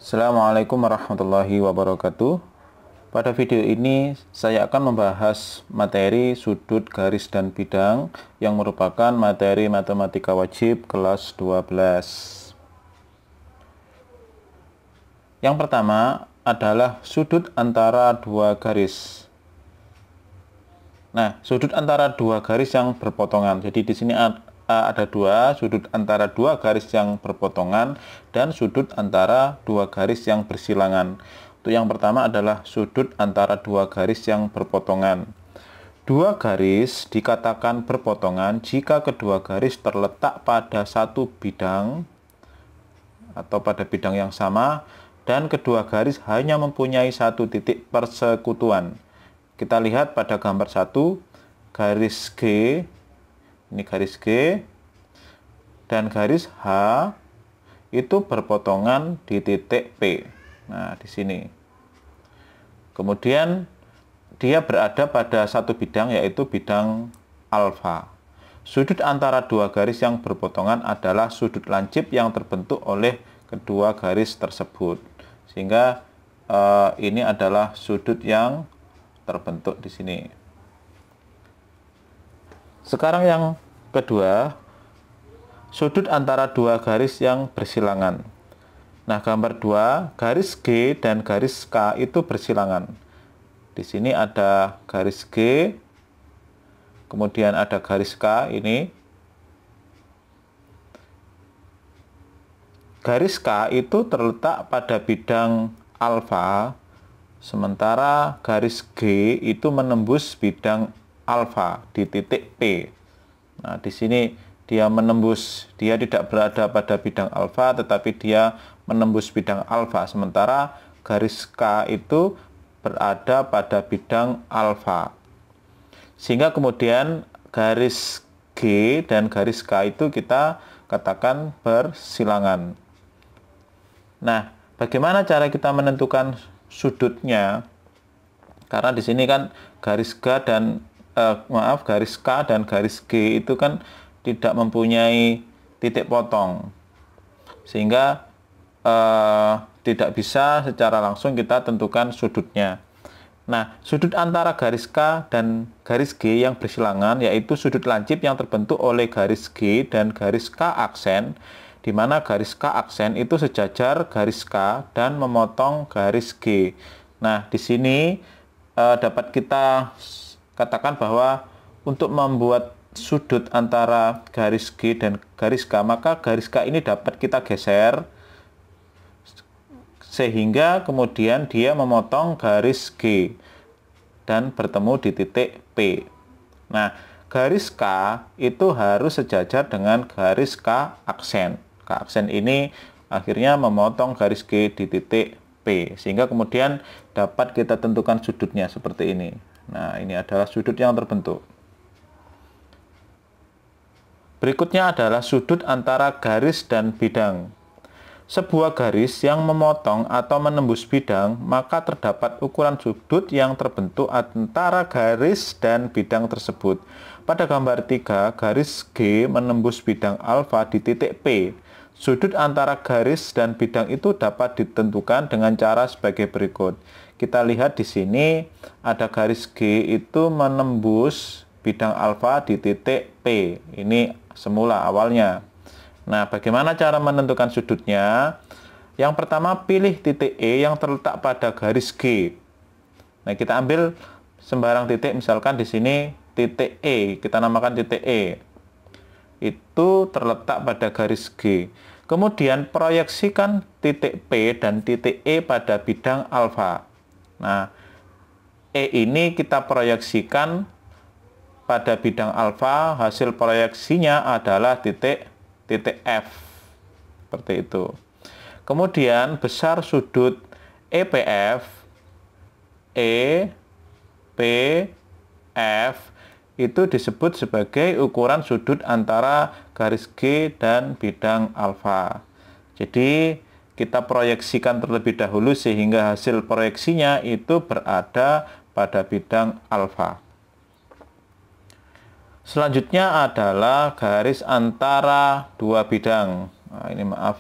Assalamualaikum warahmatullahi wabarakatuh. Pada video ini saya akan membahas materi sudut, garis, dan bidang yang merupakan materi matematika wajib kelas 12. Yang pertama adalah sudut antara dua garis. Nah, sudut antara dua garis yang berpotongan. Jadi di sini ada dua sudut antara dua garis yang berpotongan dan sudut antara dua garis yang bersilangan. Untuk yang pertama adalah sudut antara dua garis yang berpotongan. Dua garis dikatakan berpotongan jika kedua garis terletak pada satu bidang atau pada bidang yang sama dan kedua garis hanya mempunyai satu titik persekutuan. Kita lihat pada gambar 1, garis G, ini garis G, dan garis H itu berpotongan di titik P. Nah, di sini. Kemudian dia berada pada satu bidang, yaitu bidang alfa. Sudut antara dua garis yang berpotongan adalah sudut lancip yang terbentuk oleh kedua garis tersebut. Sehingga ini adalah sudut yang terbentuk di sini. Sekarang yang kedua, sudut antara dua garis yang bersilangan. Nah, gambar 2, garis G dan garis K itu bersilangan. Di sini ada garis G, kemudian ada garis K ini. Garis K itu terletak pada bidang alfa, sementara garis G itu menembus bidang alfa di titik P. Nah, di sini dia menembus, dia tidak berada pada bidang alfa, tetapi dia menembus bidang alfa, sementara garis K itu berada pada bidang alfa. Sehingga kemudian garis G dan garis K itu kita katakan bersilangan. Nah, bagaimana cara kita menentukan sudutnya? Karena di sini kan garis K dan garis K dan garis G itu kan tidak mempunyai titik potong, sehingga tidak bisa secara langsung kita tentukan sudutnya. Nah, sudut antara garis K dan garis G yang bersilangan yaitu sudut lancip yang terbentuk oleh garis G dan garis K aksen, di mana garis K aksen itu sejajar garis K dan memotong garis G. Nah, di sini dapat kita katakan bahwa untuk membuat sudut antara garis G dan garis K, maka garis K ini dapat kita geser sehingga kemudian dia memotong garis G dan bertemu di titik P. Nah, garis K itu harus sejajar dengan garis K aksen. K aksen ini akhirnya memotong garis G di titik P, sehingga kemudian dapat kita tentukan sudutnya seperti ini. Nah, ini adalah sudut yang terbentuk. Berikutnya adalah sudut antara garis dan bidang. Sebuah garis yang memotong atau menembus bidang, maka terdapat ukuran sudut yang terbentuk antara garis dan bidang tersebut. Pada gambar 3, garis G menembus bidang alfa di titik P. Sudut antara garis dan bidang itu dapat ditentukan dengan cara sebagai berikut. Kita lihat di sini ada garis G itu menembus bidang alfa di titik P. Ini semula awalnya. Nah, bagaimana cara menentukan sudutnya? Yang pertama, pilih titik E yang terletak pada garis G. Nah, kita ambil sembarang titik, misalkan di sini titik E, kita namakan titik E. Itu terletak pada garis G. Kemudian proyeksikan titik P dan titik E pada bidang alfa. Nah, E ini kita proyeksikan pada bidang alfa, hasil proyeksinya adalah titik F, seperti itu. Kemudian besar sudut EPF, EPF itu disebut sebagai ukuran sudut antara garis G dan bidang alfa. Jadi kita proyeksikan terlebih dahulu sehingga hasil proyeksinya itu berada pada bidang alfa. Selanjutnya adalah garis antara dua bidang. Nah, ini maaf,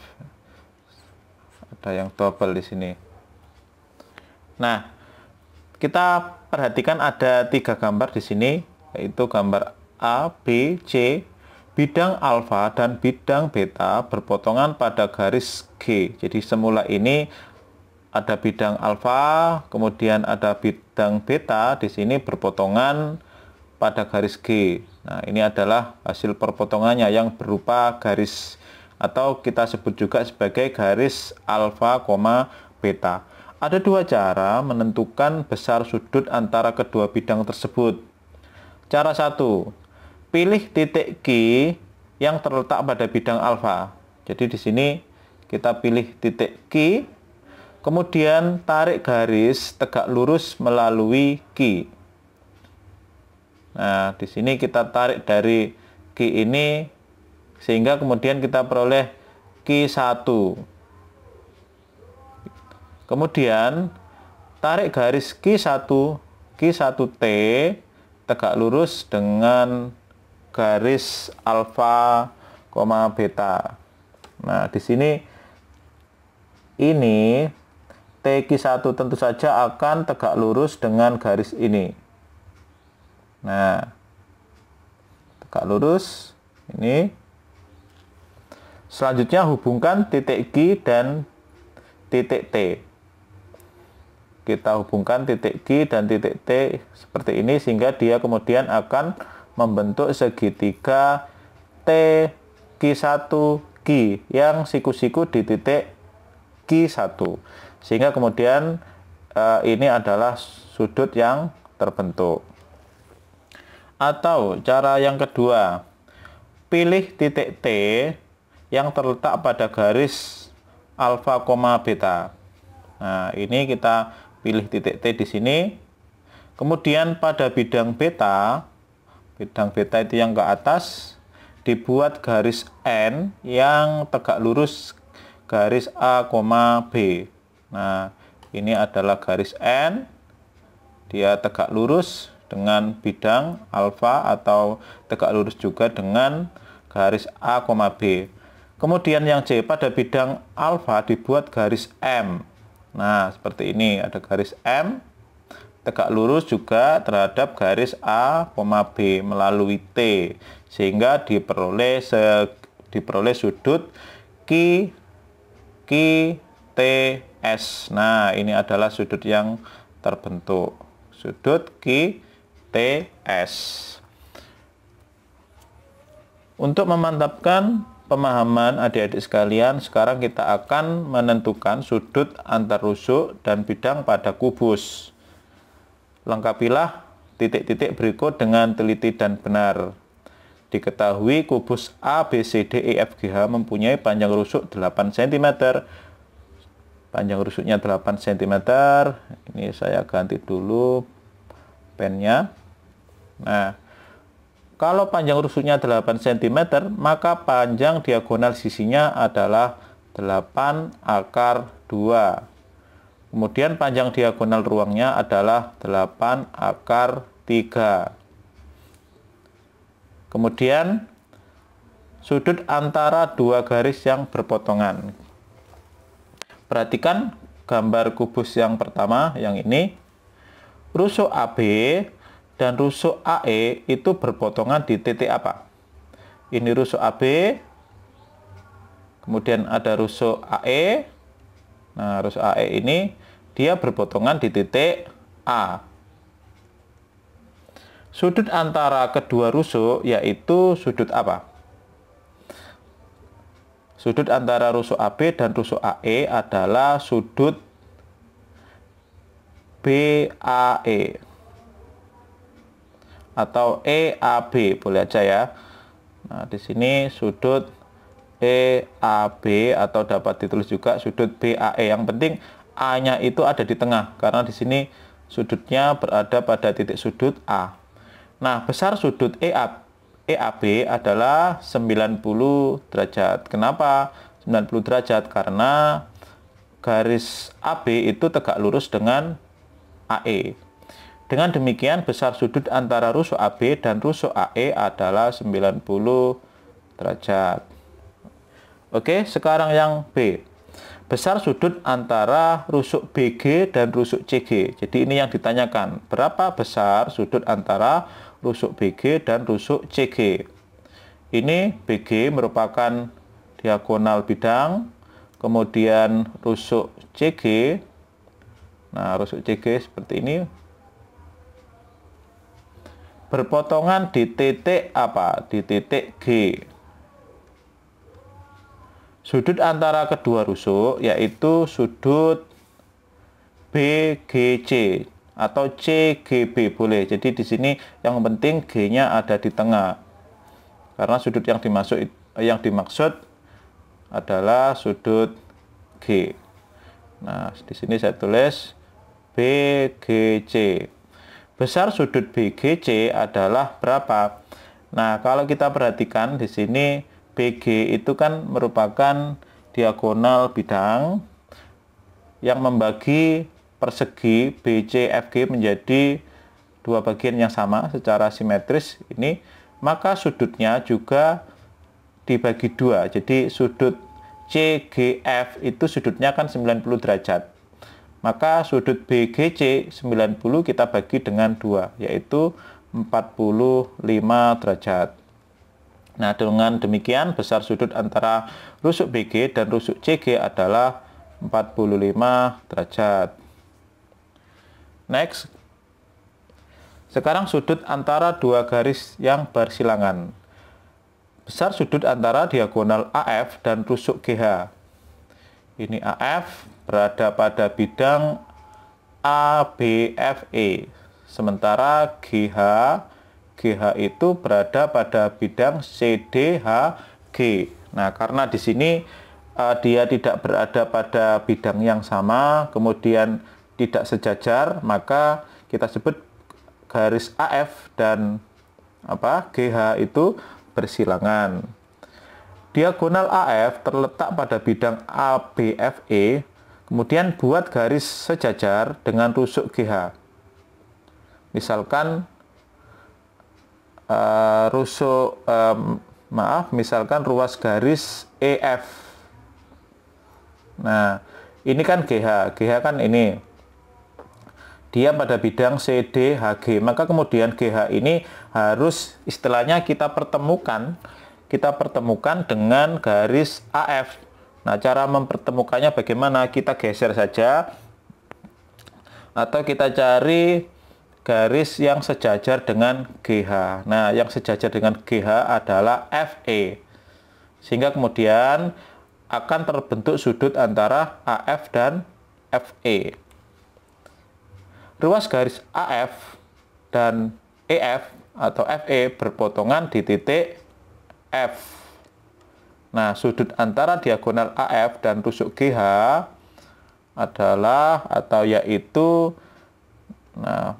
Ada yang double di sini. Nah, kita perhatikan ada 3 gambar di sini, yaitu gambar A, B, C. Bidang alfa dan bidang beta berpotongan pada garis G. Jadi semula ini ada bidang alfa, kemudian ada bidang beta, di sini berpotongan pada garis G. Nah, ini adalah hasil perpotongannya yang berupa garis, atau kita sebut juga sebagai garis alfa, beta. Ada 2 cara menentukan besar sudut antara kedua bidang tersebut. Cara 1, pilih titik Q yang terletak pada bidang alfa. Jadi di sini kita pilih titik Q, kemudian tarik garis tegak lurus melalui Q. Nah, di sini kita tarik dari Q ini sehingga kemudian kita peroleh Q1. Kemudian tarik garis Q1, Q1T tegak lurus dengan garis alfa, beta. Nah, di sini ini TQ1 tentu saja akan tegak lurus dengan garis ini. Nah, tegak lurus ini. Selanjutnya hubungkan titik Q dan titik T. Kita hubungkan titik Q dan titik T seperti ini sehingga dia kemudian akan membentuk segitiga TQ1Q yang siku-siku di titik Q1, sehingga kemudian ini adalah sudut yang terbentuk. Atau cara yang kedua, pilih titik T yang terletak pada garis alfa, beta. Nah, ini kita pilih titik T di sini. Kemudian pada bidang beta itu yang ke atas, dibuat garis N yang tegak lurus garis A, B. Nah, ini adalah garis N, dia tegak lurus dengan bidang alfa atau tegak lurus juga dengan garis A, B. Kemudian yang C, pada bidang alfa dibuat garis M. Nah, seperti ini, ada garis M tegak lurus juga terhadap garis A, B melalui T, sehingga diperoleh sudut QTS. Nah, ini adalah sudut yang terbentuk, sudut QTS. Untuk memantapkan pemahaman adik-adik sekalian, sekarang kita akan menentukan sudut antar rusuk dan bidang pada kubus. Lengkapilah titik-titik berikut dengan teliti dan benar. Diketahui kubus A, B, C, D, E, F, G, H mempunyai panjang rusuk 8 cm. Panjang rusuknya 8 cm. Ini saya ganti dulu pennya. Nah, kalau panjang rusuknya 8 cm, maka panjang diagonal sisinya adalah 8/2. Kemudian panjang diagonal ruangnya adalah 8/3. Kemudian sudut antara dua garis yang berpotongan. Perhatikan gambar kubus yang pertama, yang ini. Rusuk AB dan rusuk AE itu berpotongan di titik apa? Ini rusuk AB, kemudian ada rusuk AE. Nah, rusuk AE ini dia berpotongan di titik A. Sudut antara kedua rusuk yaitu sudut apa? Sudut antara rusuk AB dan rusuk AE adalah sudut BAE atau EAB, boleh aja ya. Nah, di sini sudut EAB atau dapat ditulis juga sudut BAE. Yang penting A-nya itu ada di tengah karena di sini sudutnya berada pada titik sudut A. Nah, besar sudut EAB adalah 90 derajat. Kenapa 90 derajat? Karena garis AB itu tegak lurus dengan AE. Dengan demikian, besar sudut antara rusuk AB dan rusuk AE adalah 90 derajat. Oke, sekarang yang B. besar sudut antara rusuk BG dan rusuk CG. Jadi ini yang ditanyakan, berapa besar sudut antara rusuk BG dan rusuk CG. Ini BG merupakan diagonal bidang, kemudian rusuk CG. Nah, rusuk CG seperti ini. Berpotongan di titik apa? Di titik G. Sudut antara kedua rusuk yaitu sudut BGC atau CGB boleh. Jadi di sini yang penting G-nya ada di tengah. Karena sudut yang dimaksud adalah sudut G. Nah, di sini saya tulis BGC. Besar sudut BGC adalah berapa? Nah, kalau kita perhatikan di sini BG itu kan merupakan diagonal bidang yang membagi persegi BCFG menjadi dua bagian yang sama secara simetris ini, maka sudutnya juga dibagi dua. Jadi sudut CGF itu sudutnya kan 90 derajat. Maka sudut BGC 90 kita bagi dengan 2, yaitu 45 derajat. Nah, dengan demikian besar sudut antara rusuk BG dan rusuk CG adalah 45 derajat. Next. Sekarang sudut antara dua garis yang bersilangan. Besar sudut antara diagonal AF dan rusuk GH. Ini AF berada pada bidang ABFE. Sementara GH itu berada pada bidang CDHG. Nah, karena di sini dia tidak berada pada bidang yang sama, kemudian tidak sejajar, maka kita sebut garis AF dan GH itu bersilangan. Diagonal AF terletak pada bidang ABFE, kemudian buat garis sejajar dengan rusuk GH. Misalkan misalkan ruas garis EF. Nah, ini kan GH kan ini. Dia pada bidang CDHG, maka kemudian GH ini harus istilahnya kita pertemukan dengan garis AF. Nah, cara mempertemukannya bagaimana? Kita geser saja atau kita cari garis yang sejajar dengan GH. Nah, yang sejajar dengan GH adalah FE. Sehingga kemudian akan terbentuk sudut antara AF dan FE. Ruas garis AF dan EF atau FE berpotongan di titik F. Nah, sudut antara diagonal AF dan rusuk GH adalah yaitu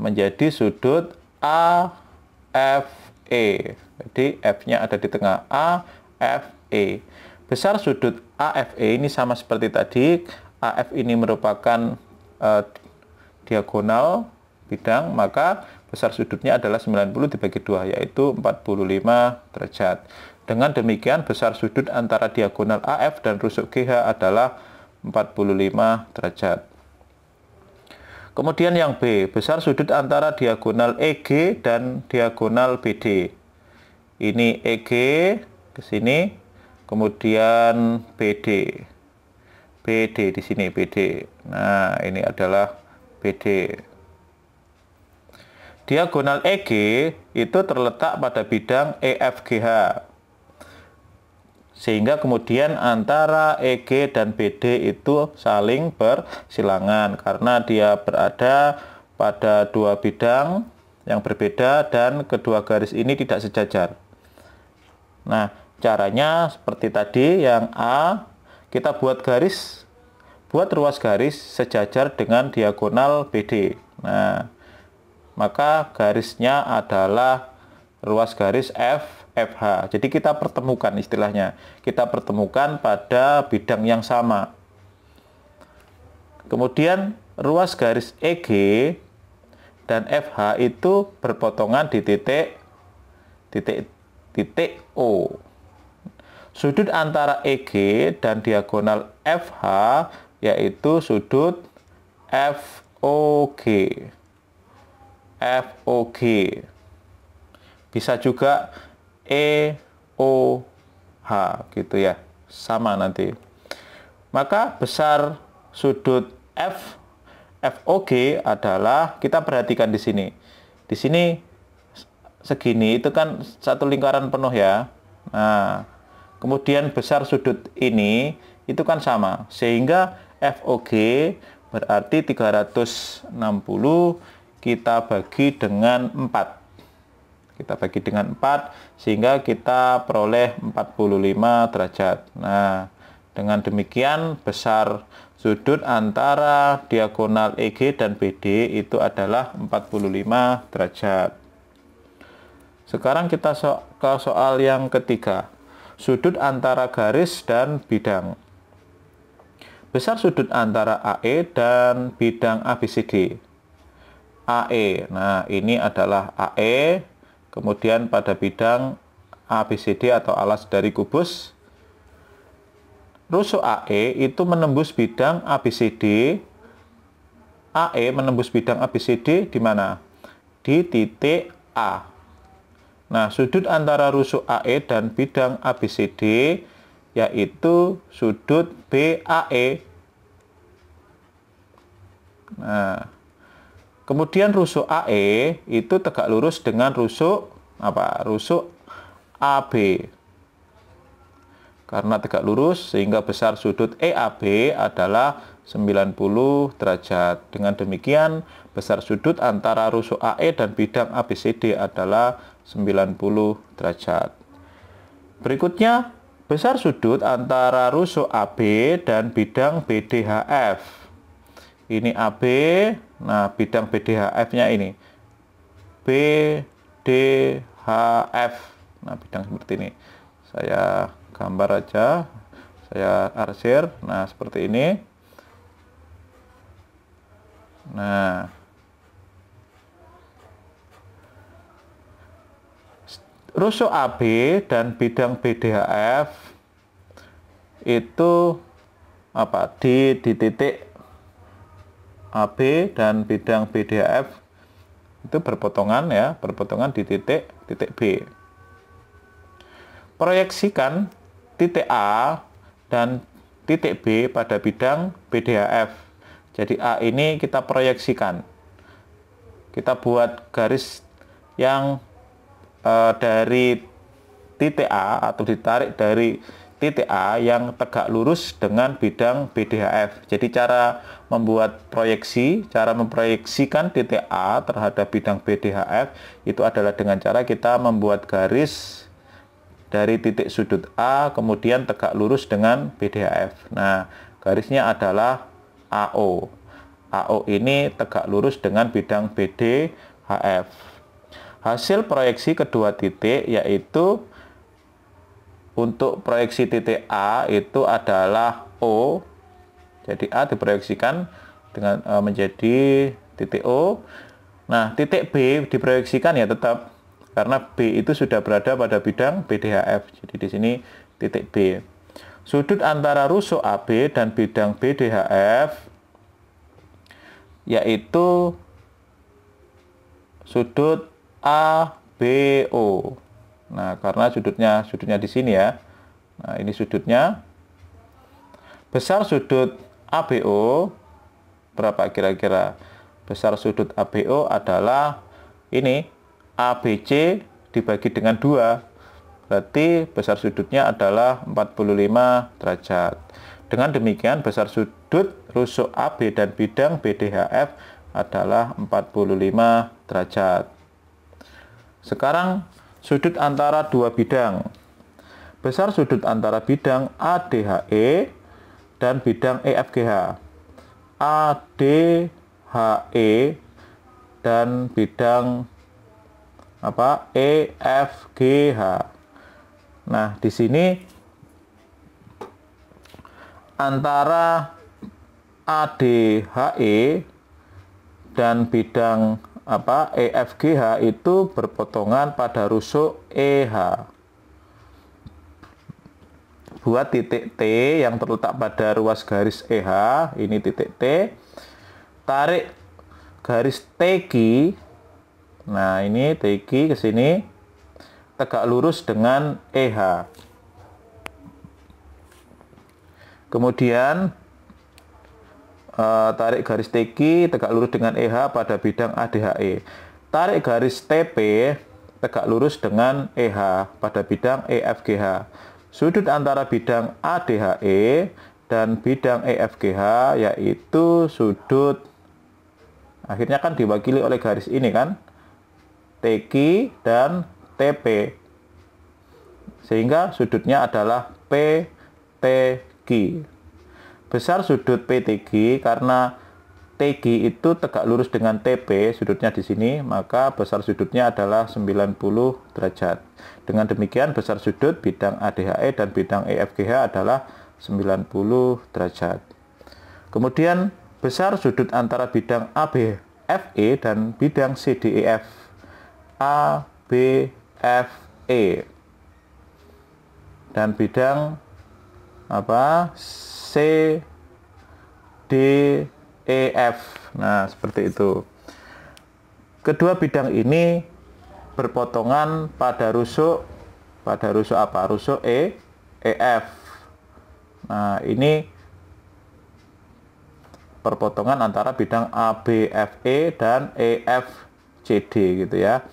menjadi sudut AFE. Jadi F-nya ada di tengah, AFE. Besar sudut AFE ini sama seperti tadi. AF ini merupakan diagonal bidang, maka besar sudutnya adalah 90 dibagi 2, yaitu 45 derajat. Dengan demikian besar sudut antara diagonal AF dan rusuk GH adalah 45 derajat. Kemudian yang B, besar sudut antara diagonal EG dan diagonal BD. Ini EG ke sini, kemudian BD. BD di sini BD. Nah, ini adalah BD. Diagonal EG itu terletak pada bidang EFGH. Sehingga kemudian antara EG dan BD itu saling bersilangan karena dia berada pada dua bidang yang berbeda dan kedua garis ini tidak sejajar. Nah, caranya seperti tadi, yang A, kita buat ruas garis sejajar dengan diagonal BD. Nah, maka garisnya adalah ruas garis FH. Jadi kita pertemukan, istilahnya kita pertemukan pada bidang yang sama. Kemudian ruas garis EG dan FH itu berpotongan di titik O. Sudut antara EG dan diagonal FH yaitu sudut FOG. FOG. Bisa juga EOH gitu ya. Sama nanti. Maka besar sudut FOG adalah, kita perhatikan di sini. Di sini segini itu kan satu lingkaran penuh ya. Nah, kemudian besar sudut ini itu kan sama. Sehingga FOG berarti 360 kita bagi dengan 4. Kita bagi dengan 4 sehingga kita peroleh 45 derajat. Nah, dengan demikian besar sudut antara diagonal EG dan BD itu adalah 45 derajat. Sekarang kita ke soal yang ketiga. Sudut antara garis dan bidang. Besar sudut antara AE dan bidang ABCD. AE, nah ini adalah AE, kemudian pada bidang ABCD atau alas dari kubus. Rusuk AE itu menembus bidang ABCD. AE menembus bidang ABCD di mana? Di titik A. Nah, sudut antara rusuk AE dan bidang ABCD yaitu sudut BAE. Nah, kemudian rusuk AE itu tegak lurus dengan rusuk apa? Rusuk AB. Karena tegak lurus sehingga besar sudut EAB adalah 90 derajat. Dengan demikian, besar sudut antara rusuk AE dan bidang ABCD adalah 90 derajat. Berikutnya, besar sudut antara rusuk AB dan bidang BDHF. Ini AB, nah bidang BDHF-nya ini BDHF. Nah, bidang seperti ini. Saya gambar aja, saya arsir. Nah, seperti ini. Nah, rusuk AB dan bidang BDHF itu apa? Di titik AB dan bidang BDHF itu berpotongan ya, berpotongan di titik B. Proyeksikan titik A dan titik B pada bidang BDHF. Jadi A ini kita proyeksikan. Kita buat garis yang dari titik A atau ditarik dari titik A yang tegak lurus dengan bidang BDHF. Jadi cara membuat proyeksi, cara memproyeksikan titik A terhadap bidang BDHF itu adalah dengan cara kita membuat garis dari titik sudut A kemudian tegak lurus dengan BDHF. Nah, garisnya adalah AO. AO ini tegak lurus dengan bidang BDHF. Hasil proyeksi kedua titik yaitu untuk proyeksi titik A itu adalah O. Jadi A diproyeksikan dengan menjadi titik O. Nah, titik B diproyeksikan ya tetap karena B itu sudah berada pada bidang BDHF. Jadi di sini titik B. Sudut antara rusuk AB dan bidang BDHF yaitu sudut ABO. Nah, karena sudutnya di sini ya. Nah, ini sudutnya. Besar sudut ABO berapa kira-kira? Besar sudut ABO adalah ini ABC dibagi dengan 2. Berarti besar sudutnya adalah 45 derajat. Dengan demikian besar sudut rusuk AB dan bidang BDHF adalah 45 derajat. Sekarang sudut antara dua bidang. Besar sudut antara bidang ADHE dan bidang EFGH. ADHE dan bidang apa? EFGH. Nah, di sini antara ADHE dan bidang apa EFGH itu berpotongan pada rusuk EH. buat titik T yang terletak pada ruas garis EH, ini titik T. Tarik garis TQ. Nah, ini TQ ke sini, tegak lurus dengan EH. Kemudian tarik garis TQ tegak lurus dengan EH pada bidang ADHE. Tarik garis TP tegak lurus dengan EH pada bidang EFGH. Sudut antara bidang ADHE dan bidang EFGH yaitu sudut, akhirnya kan diwakili oleh garis ini kan, TQ dan TP. Sehingga sudutnya adalah PTQ. Besar sudut PTQ karena TQ itu tegak lurus dengan TP, sudutnya di sini, maka besar sudutnya adalah 90 derajat. Dengan demikian, besar sudut bidang ADHE dan bidang EFGH adalah 90 derajat. Kemudian, besar sudut antara bidang ABFE dan bidang CDEF. ABFE. Dan bidang CDEF. Nah, seperti itu. Kedua bidang ini berpotongan pada rusuk apa? Rusuk EF. Nah, ini perpotongan antara bidang ABFE dan EFCD gitu ya.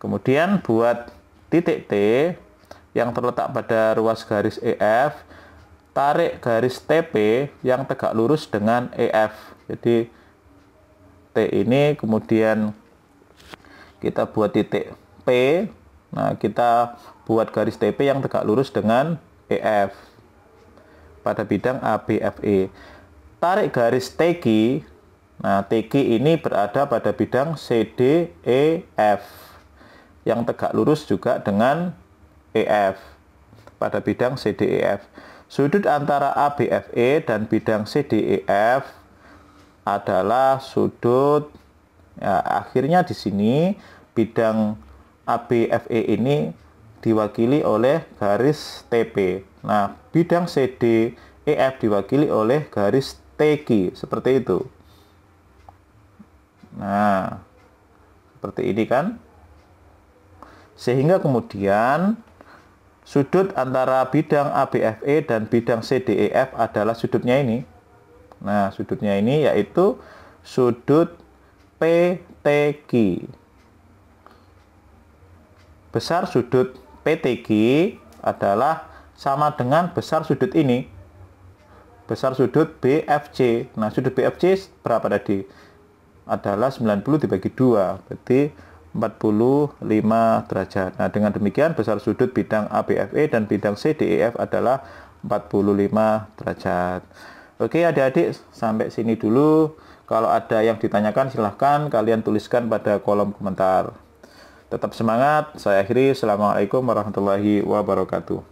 Kemudian buat titik T yang terletak pada ruas garis EF, tarik garis TP yang tegak lurus dengan EF. Jadi T ini kemudian kita buat titik P. Nah, kita buat garis TP yang tegak lurus dengan EF pada bidang ABFE. Tarik garis TQ. Nah, TQ ini berada pada bidang CDEF yang tegak lurus juga dengan EF pada bidang CDEF. Sudut antara ABFE dan bidang CDEF adalah sudut, ya, akhirnya di sini bidang ABFE ini diwakili oleh garis TP. Nah, bidang CDEF diwakili oleh garis TQ, seperti itu. Nah, seperti ini kan. Sehingga kemudian sudut antara bidang ABFE dan bidang CDEF adalah sudutnya ini. Nah, sudutnya ini yaitu sudut PTQ. Besar sudut PTQ adalah sama dengan besar sudut ini. Besar sudut BFC. Nah, sudut BFC berapa tadi? Adalah 90 dibagi 2. Berarti 45 derajat. Nah, dengan demikian besar sudut bidang ABFE dan bidang CDEF adalah 45 derajat. Oke adik-adik, sampai sini dulu. Kalau ada yang ditanyakan silahkan kalian tuliskan pada kolom komentar. Tetap semangat, saya akhiri. Assalamualaikum warahmatullahi wabarakatuh.